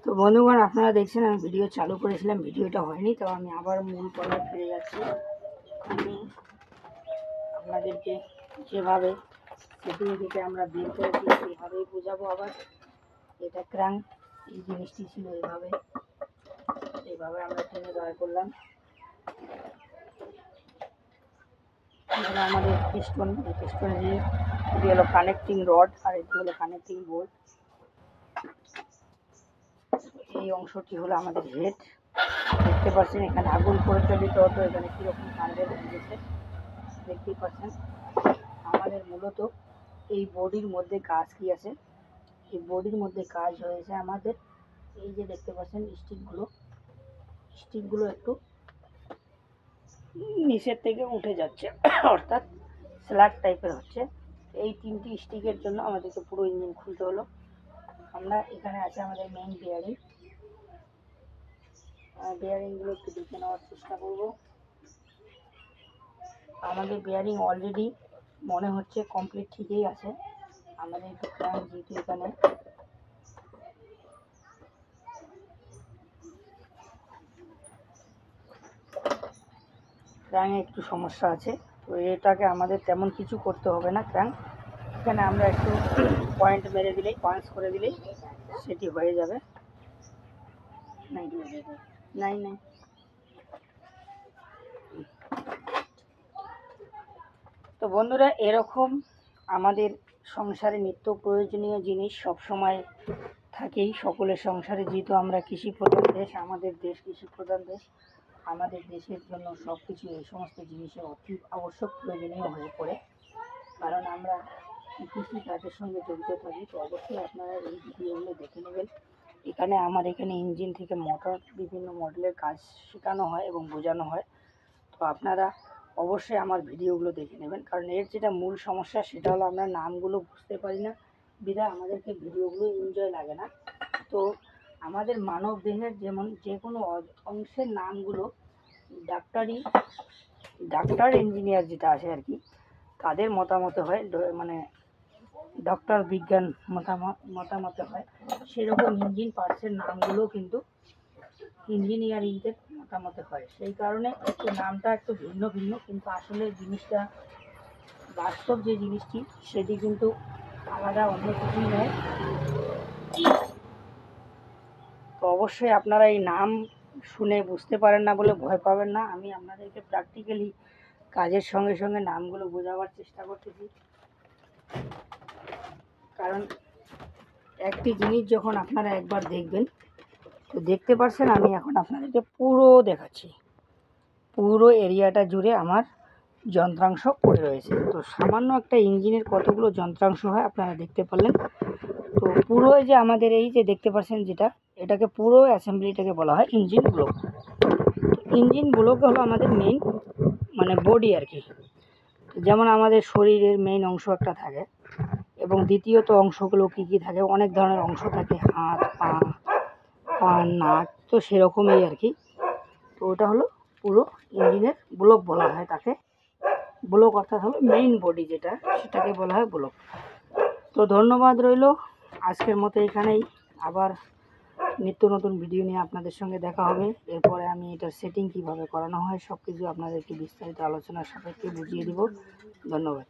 তো বন্ধুগণ, আপনারা দেখছেন আমি ভিডিও চালু করেছিলাম, ভিডিওটা হয়নি, তো আমি আবার মূল পর্বে ফিরে যাচ্ছি। আমি আপনাদেরকে যেভাবে সেটিং থেকে আমরা বের করেছি সেভাবেই বোঝাবো। আবার এটা ক্রাং, এই জিনিসটি ছিল এইভাবে আমরা টেনে বার করলাম। এখানে আমাদের পিস্টন, এই পিস্টনের এটি হলো কানেক্টিং রড আর এটি হলো কানেক্টিং বোল্ট। এই অংশটি হলো আমাদের হেড। দেখতে পাচ্ছেন এখানে আগুন পরিচালিত হতো, এখানে কীরকম কার্বের দিয়েছে দেখতেই পাচ্ছেন। আমাদের মূলত এই বডির মধ্যে কাজ কি আছে, এই বডির মধ্যে কাজ হয়েছে আমাদের এই যে দেখতে পাচ্ছেন স্টিকগুলো একটু নিচের থেকে উঠে যাচ্ছে, অর্থাৎ স্ল্যাগ টাইপের হচ্ছে। এই তিনটি স্টিকের জন্য আমাদেরকে পুরো ইঞ্জিন খুলতে হলো। আমরা এখানে আছে আমাদের মেইন বেয়ারিংগুলো একটু দেখে নেওয়ার চেষ্টা করব। আমাদের বেয়ারিং অলরেডি মনে হচ্ছে কমপ্লিট ঠিকই আছে। আমাদের একটু ক্র্যাঙ্ক, যেহেতু এখানে ক্র্যাঙ্কে একটু সমস্যা আছে, তো এটাকে আমাদের তেমন কিছু করতে হবে না। ক্র্যাঙ্ক এখানে আমরা একটু পয়েন্ট মেরে দিলেই, পয়েন্টস করে দিলেই সেটি হয়ে যাবে। নাই নাই নাই তো বন্ধুরা, এরকম আমাদের সংসারে নিত্য প্রয়োজনীয় জিনিস সবসময় থাকেই সকলের সংসারে। যেহেতু আমরা কৃষি প্রধান দেশ, আমাদের দেশ কৃষি প্রধান দেশ, আমাদের দেশের জন্য সব কিছু এই সমস্ত জিনিসের অতি আবশ্যক প্রয়োজনীয় হয়ে পড়ে। কারণ আমরা কৃষি কাজের সঙ্গে জড়িত থাকি। তো অবশ্যই আপনারা এই ভিডিওগুলো দেখে নেবেন। এখানে এখানে ইঞ্জিন থেকে মোটর, বিভিন্ন মডেলের কাজ শেখানো হয় এবং বোঝানো হয়। তো আপনারা অবশ্যই আমার ভিডিওগুলো দেখে নেবেন, কারণ এর যেটা মূল সমস্যা সেটা হলো আমরা নামগুলো বুঝতে পারি না, বিধায় আমাদেরকে ভিডিওগুলো এনজয় লাগে না। তো আমাদের মানব দেহের যেমন যে কোনো অংশের নামগুলো ডাক্তার ইঞ্জিনিয়ার যেটা আছে আর কি, তাদের মতামতে হয়, মানে ডক্টর বিজ্ঞান মতামতে হয়। সেরকম ইঞ্জিন পার্টসের নামগুলো কিন্তু ইঞ্জিনিয়ারিংদের মতামতে হয়। সেই কারণে একটু নামটা একটু ভিন্ন ভিন্ন, কিন্তু আসলে জিনিসটা, বাস্তব যে জিনিসটি সেটি কিন্তু আলাদা, অন্য কিছুই নয়। তো অবশ্যই আপনারা এই নাম শুনে বুঝতে পারেন না বলে ভয় পাবেন না। আমি আপনাদেরকে প্র্যাকটিক্যালি কাজের সঙ্গে সঙ্গে নামগুলো বোঝাবার চেষ্টা করতেছি। কারণ একটি জিনিস যখন আপনারা একবার দেখবেন, তো দেখতে পাচ্ছেন আমি এখন আপনাদেরকে পুরো দেখাচ্ছি, পুরো এরিয়াটা জুড়ে আমার যন্ত্রাংশ পড়ে রয়েছে। তো সামান্য একটা ইঞ্জিনের কতগুলো যন্ত্রাংশ হয় আপনারা দেখতে পারলেন। তো পুরো যে আমাদের এই যে দেখতে পাচ্ছেন যেটা, এটাকে পুরো অ্যাসেম্বলিটাকে বলা হয় ইঞ্জিন ব্লক। ইঞ্জিন ব্লক হলো আমাদের মেইন, মানে বডি আর কি। যেমন আমাদের শরীরের মেইন অংশ একটা থাকে, এবং দ্বিতীয়ত অংশগুলো কী কী থাকে, অনেক ধরনের অংশ থাকে, হাত, পা, কান, নাক, তো সেরকমই আর কি। তো ওটা হলো পুরো ইঞ্জিনের ব্লক বলা হয় তাকে। ব্লক অর্থাৎ হলো মেইন বডি যেটা, সেটাকে বলা হয় ব্লক। তো ধন্যবাদ রইল, আজকের মতো এখানেই। আবার নিত্য নতুন ভিডিও নিয়ে আপনাদের সঙ্গে দেখা হবে। এরপরে আমি এটার সেটিং কিভাবে করানো হয় সব কিছু আপনাদেরকে বিস্তারিত আলোচনার সাপেক্ষে বুঝিয়ে দিব। ধন্যবাদ।